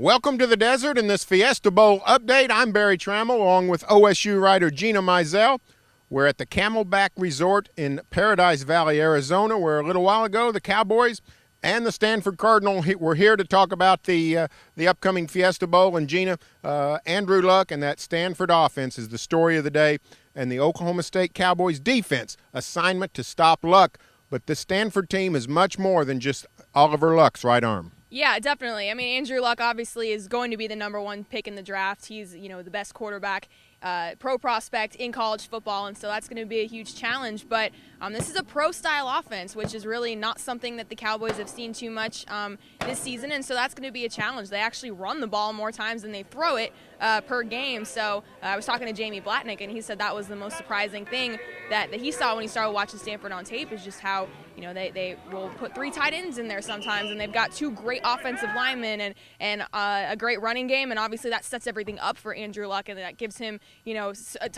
Welcome to the desert in this Fiesta Bowl update. I'm Barry Tramel along with OSU writer Gina Mizell. We're at the Camelback Resort in Paradise Valley, Arizona, where a little while ago the Cowboys and the Stanford Cardinal were here to talk about the upcoming Fiesta Bowl. And Gina, Andrew Luck and that Stanford offense is the story of the day, and the Oklahoma State Cowboys defense assignment to stop Luck. But the Stanford team is much more than just Oliver Luck's right arm. Yeah, definitely. I mean, Andrew Luck obviously is going to be the number one pick in the draft. He's, the best quarterback, pro prospect in college football, and so that's going to be a huge challenge. But this is a pro-style offense, which is really not something that the Cowboys have seen too much this season, and so that's going to be a challenge. They actually run the ball more times than they throw it per game. So I was talking to Jamie Blatnick, and he said that was the most surprising thing that he saw when he started watching Stanford on tape, is just how they will put 3 tight ends in there sometimes, and they've got 2 great offensive linemen and a great running game, and obviously that sets everything up for Andrew Luck, and that gives him a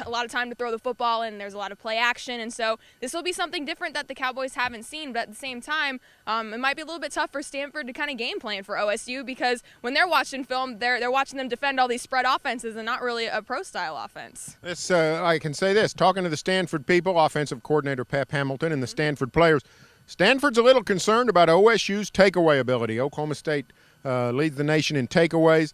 lot of time to throw the football, and there's a lot of play action, and so this will be something different that the Cowboys haven't seen. But at the same time, it might be a little bit tough for Stanford to kind of game plan for OSU, because when they're watching film, they're watching them defend all these spread offenses and not really a pro-style offense. This I can say this, talking to the Stanford people, offensive coordinator Pep Hamilton and the Stanford players, Stanford's a little concerned about OSU's takeaway ability. Oklahoma State leads the nation in takeaways,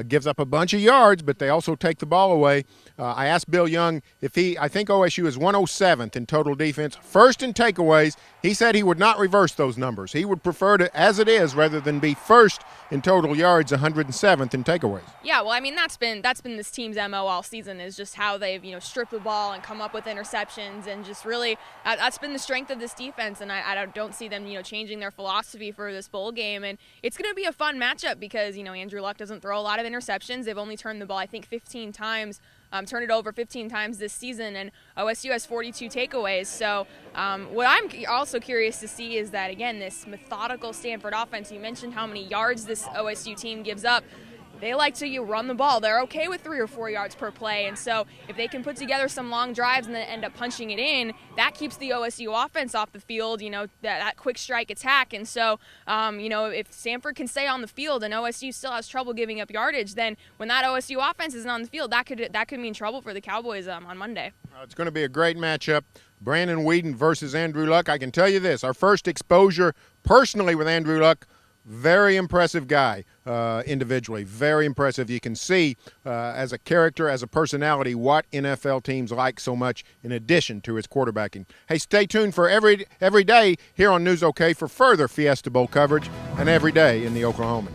gives up a bunch of yards, but they also take the ball away. I asked Bill Young if I think OSU is 107th in total defense, first in takeaways. He said he would not reverse those numbers. He would prefer to as it is rather than be first in total yards, 107th in takeaways. Yeah, well, I mean, that's been this team's MO all season, is just how they've stripped the ball and come up with interceptions, and just really that's been the strength of this defense. And I don't see them changing their philosophy for this bowl game. And it's going to be a fun matchup because Andrew Luck doesn't throw a lot of interceptions. They've only turned the ball, I think, 15 times. Turned it over 15 times this season, and OSU has 42 takeaways. So what I'm also curious to see is that, again, this methodical Stanford offense, you mentioned how many yards this OSU team gives up. They like to run the ball. They're okay with 3 or 4 yards per play. And so if they can put together some long drives and then end up punching it in, that keeps the OSU offense off the field, that quick strike attack. And so, if Stanford can stay on the field and OSU still has trouble giving up yardage, then when that OSU offense isn't on the field, that could mean trouble for the Cowboys on Monday. It's going to be a great matchup. Brandon Weeden versus Andrew Luck. I can tell you this, our first exposure personally with Andrew Luck, very impressive guy individually, very impressive. You can see as a character, as a personality, what NFL teams like so much in addition to his quarterbacking. Hey, stay tuned for every day here on News OK for further Fiesta Bowl coverage and every day in the Oklahoman.